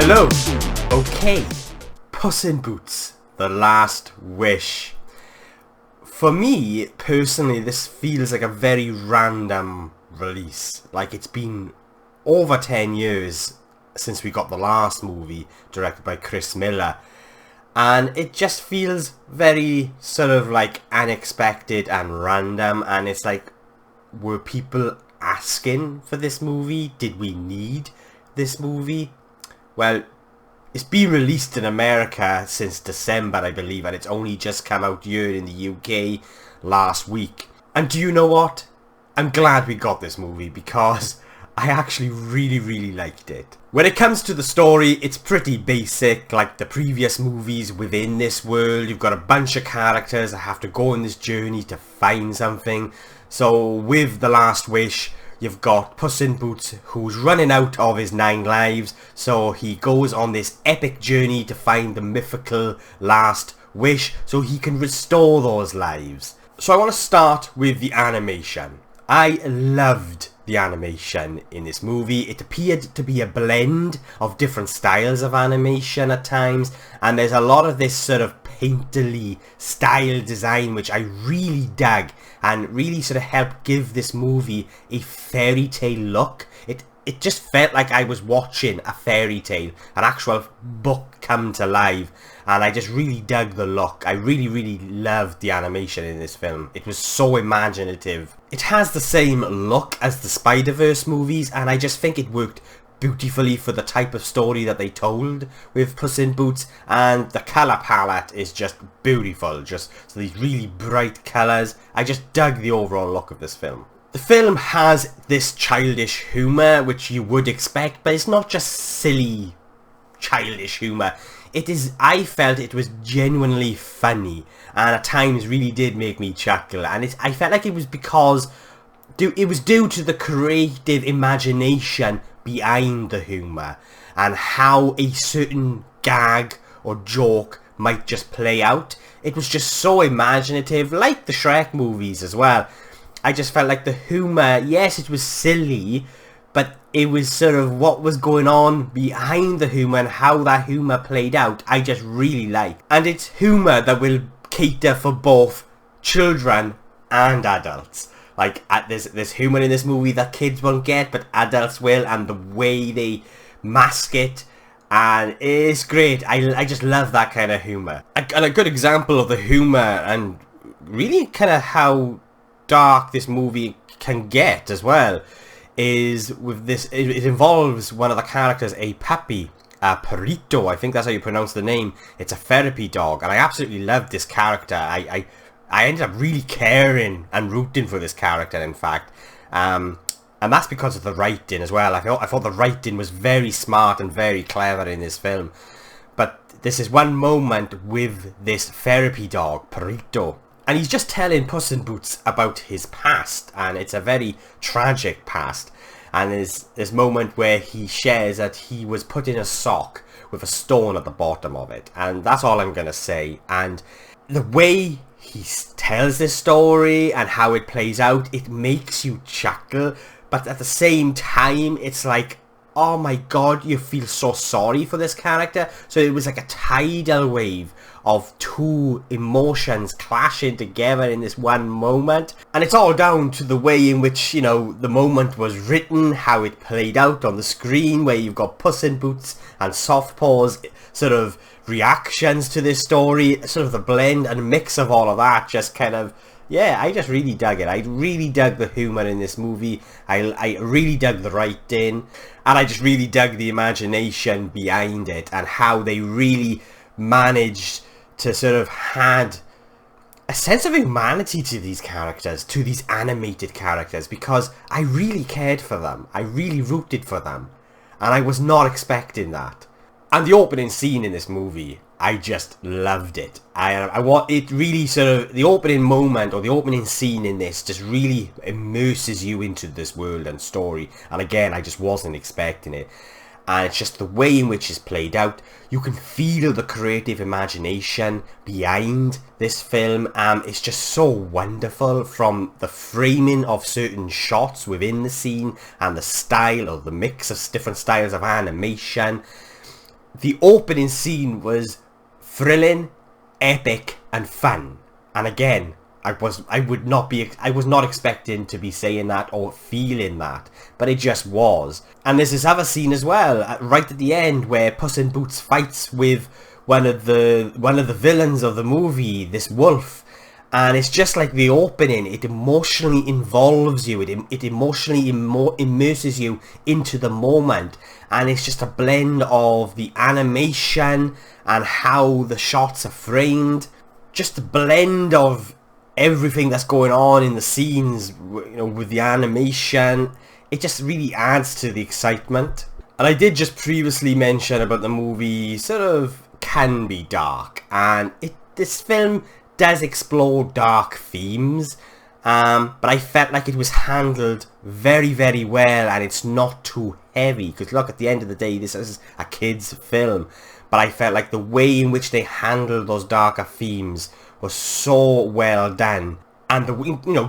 Hello. Okay. Puss in Boots: The Last Wish. For me, personally, this feels like a very random release. Like, it's been over 10 years since we got the last movie, directed by Chris Miller. And it just feels very sort of like unexpected and random. And it's like, were people asking for this movie? Did we need this movie? Well, it's been released in America since December, I believe, and it's only just come out here in the UK last week. And do you know what? I'm glad we got this movie because I actually really liked it. When it comes to the story, it's pretty basic, like the previous movies within this world. You've got a bunch of characters that have to go on this journey to find something. So with The Last Wish, you've got Puss in Boots, who's running out of his 9 lives, so he goes on this epic journey to find the mythical last wish so he can restore those lives. So I want to start with the animation. I loved the animation in this movie. It appeared to be a blend of different styles of animation at times, and there's a lot of this sort of painterly style design which I really dug and really sort of helped give this movie a fairy tale look. It just felt like I was watching a fairy tale, an actual book come to life, and I just really dug the look. I really loved the animation in this film. It was so imaginative. It has the same look as the Spider-Verse movies, and I just think it worked beautifully for the type of story that they told with Puss in Boots, and the colour palette is just beautiful. Just so these really bright colours. I just dug the overall look of this film. The film has this childish humour which you would expect, but it's not just silly childish humour. It is, I felt it was genuinely funny, and at times really did make me chuckle, and I felt like it was because it was due to the creative imagination behind the humour and how a certain gag or joke might just play out. It was just so imaginative, like the Shrek movies as well. I just felt like the humour, yes, it was silly, but it was sort of what was going on behind the humour and how that humour played out, I just really liked. And it's humour that will cater for both children and adults. Like, there's humour in this movie that kids won't get, but adults will, and the way they mask it, and it's great. I just love that kind of humour. And a good example of the humour and really kind of how dark this movie can get as well is with this. It involves one of the characters, a puppy, Perrito, I think that's how you pronounce the name. It's a therapy dog, and I absolutely loved this character. I ended up really caring and rooting for this character, in fact, and that's because of the writing as well. I thought the writing was very smart and very clever in this film. But this is one moment with this therapy dog, Perrito, and he's just telling Puss in Boots about his past, and it's a very tragic past. And there's this moment where he shares that he was put in a sock with a stone at the bottom of it, and that's all I'm gonna say. And the way he tells this story and how it plays out, it makes you chuckle, but at the same time it's like, oh my god, you feel so sorry for this character. So it was like a tidal wave of two emotions clashing together in this one moment, and it's all down to the way in which, you know, the moment was written, how it played out on the screen, where you've got Puss in Boots and Softpaws sort of reactions to this story, sort of the blend and mix of all of that just kind of, yeah, I just really dug it. I really dug the humour in this movie. I really dug the writing, and I just really dug the imagination behind it and how they really managed to sort of had a sense of humanity to these characters, to these animated characters, because I really cared for them. I really rooted for them, and I was not expecting that. And the opening scene in this movie, I just loved it. I want it really sort of, the opening moment or the opening scene in this just really immerses you into this world and story. And again, I just wasn't expecting it. And it's just the way in which it's played out. You can feel the creative imagination behind this film. It's just so wonderful, from the framing of certain shots within the scene and the style, or the mix of different styles of animation. The opening scene was thrilling, epic, and fun. And again, I was not expecting to be saying that or feeling that, but it just was. And there's this other scene as well, right at the end, where Puss in Boots fights with one of the villains of the movie, this wolf. And it's just like the opening, it emotionally involves you, it emotionally immerses you into the moment. And it's just a blend of the animation and how the shots are framed. Just a blend of everything that's going on in the scenes, you know, with the animation. It just really adds to the excitement. And I did just previously mention about the movie sort of can be dark. And this film does explore dark themes, but I felt like it was handled very, very well, and it's not too heavy, because look, at the end of the day, this is a kid's film, but I felt like the way in which they handled those darker themes was so well done, and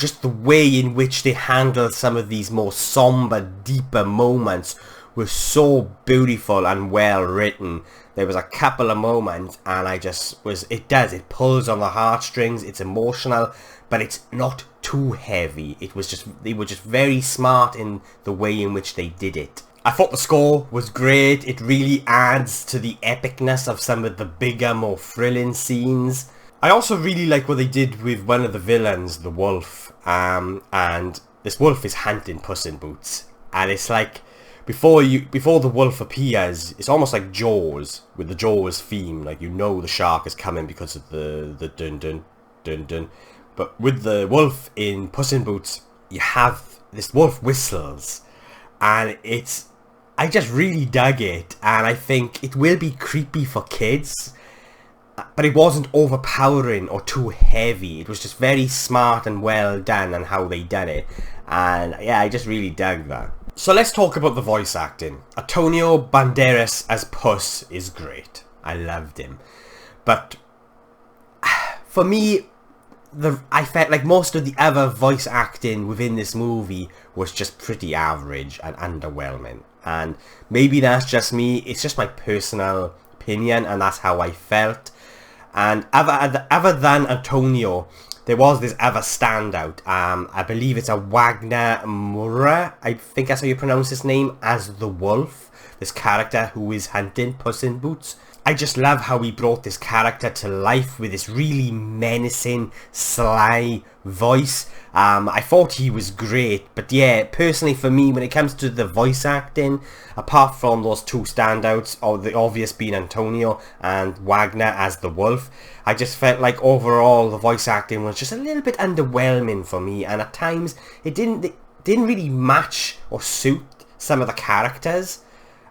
just the way in which they handled some of these more somber, deeper moments was so beautiful and well written. There was a couple of moments and it pulls on the heartstrings, it's emotional, but it's not too heavy. They were just very smart in the way in which they did it. I thought the score was great. It really adds to the epicness of some of the bigger, more thrilling scenes. I also really like what they did with one of the villains, the wolf, and this wolf is hunting Puss in Boots, and it's like, before the wolf appears, it's almost like Jaws, with the Jaws theme, like you know the shark is coming because of the dun dun dun dun. But with the wolf in Puss in Boots, you have this wolf whistles, and I just really dug it, and I think it will be creepy for kids, but it wasn't overpowering or too heavy. It was just very smart and well done and how they done it, and yeah, I just really dug that. So let's talk about the voice acting. Antonio Banderas as Puss is great. I loved him. But for me, I felt like most of the other voice acting within this movie was just pretty average and underwhelming. And maybe that's just me. It's just my personal opinion, and that's how I felt. And other than Antonio, there was this other standout. I believe it's a Wagner Moura, I think that's how you pronounce his name, as the wolf. This character who is hunting Puss in Boots. I just love how he brought this character to life with this really menacing, sly voice. I thought he was great, but yeah, personally for me, when it comes to the voice acting, apart from those two standouts, or the obvious being Antonio and Wagner as the wolf, I just felt like overall the voice acting was just a little bit underwhelming for me, and at times it didn't really match or suit some of the characters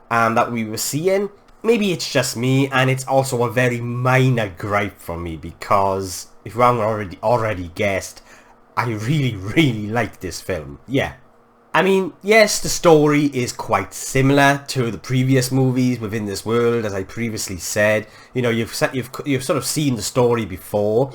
that we were seeing. Maybe it's just me, and it's also a very minor gripe for me, because if you haven't already guessed, I really, really like this film. Yeah. I mean, yes, the story is quite similar to the previous movies within this world, as I previously said. You know, you've sort of seen the story before,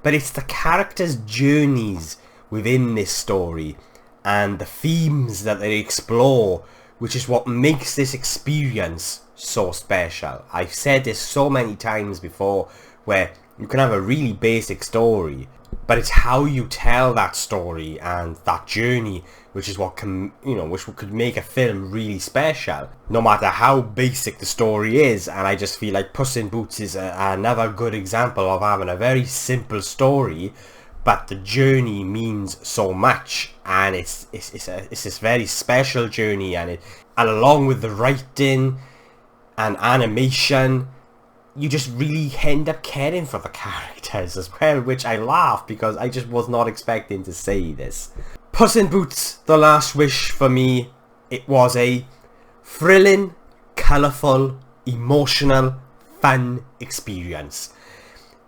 but it's the characters' journeys within this story and the themes that they explore, which is what makes this experience so special. I've said this so many times before, where you can have a really basic story, but it's how you tell that story and that journey which is what could make a film really special, no matter how basic the story is. And I just feel like Puss in Boots is another good example of having a very simple story, but the journey means so much, and it's this very special journey, and along with the writing and animation, you just really end up caring for the characters as well, which I laugh because I just was not expecting to say this. Puss in Boots: The Last Wish, for me, it was a thrilling, colourful, emotional, fun experience.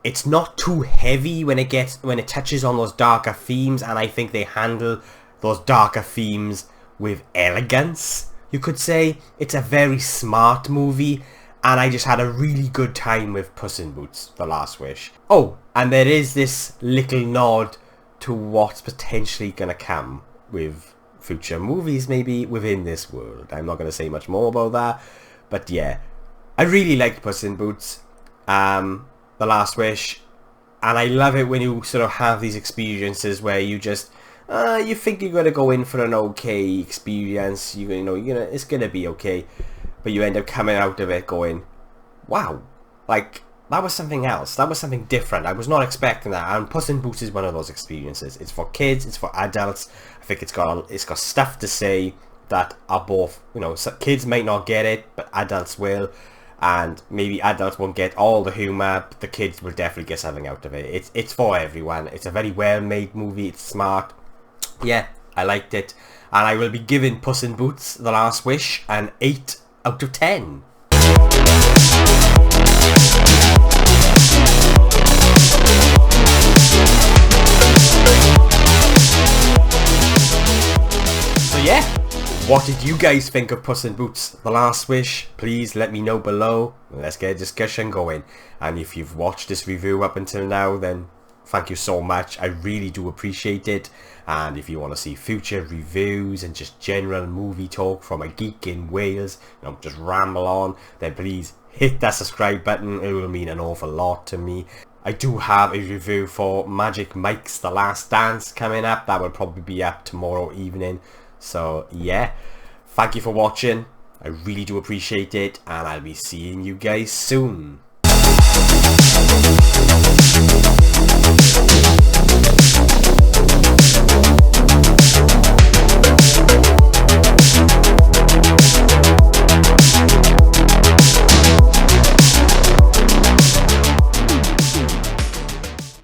It's not too heavy when it touches on those darker themes, and I think they handle those darker themes with elegance, you could say. It's a very smart movie, and I just had a really good time with Puss in Boots: The Last Wish. Oh, and there is this little nod to what's potentially going to come with future movies, maybe, within this world. I'm not going to say much more about that, but yeah. I really liked Puss in Boots, The Last Wish, and I love it when you sort of have these experiences where you just, you think you're gonna go in for an okay experience, you know, it's gonna be okay, but you end up coming out of it going, wow, like, that was something else, that was something different, I was not expecting that. And Puss in Boots is one of those experiences. It's for kids, it's for adults. I think it's got stuff to say that are both, you know, so kids might not get it, but adults will, and maybe adults won't get all the humour, but the kids will definitely get something out of it. It's for everyone. It's a very well made movie, it's smart. Yeah, I liked it, and I will be giving Puss in Boots The Last Wish an 8 out of 10. So yeah, what did you guys think of Puss in Boots The Last Wish? Please let me know below. Let's get a discussion going. And if you've watched this review up until now, then thank you so much. I really do appreciate it. And if you want to see future reviews and just general movie talk from a geek in Wales, you know, just ramble on, then please hit that subscribe button. It will mean an awful lot to me. I do have a review for Magic Mike's The Last Dance coming up. That will probably be up tomorrow evening. So yeah, thank you for watching. I really do appreciate it, and I'll be seeing you guys soon.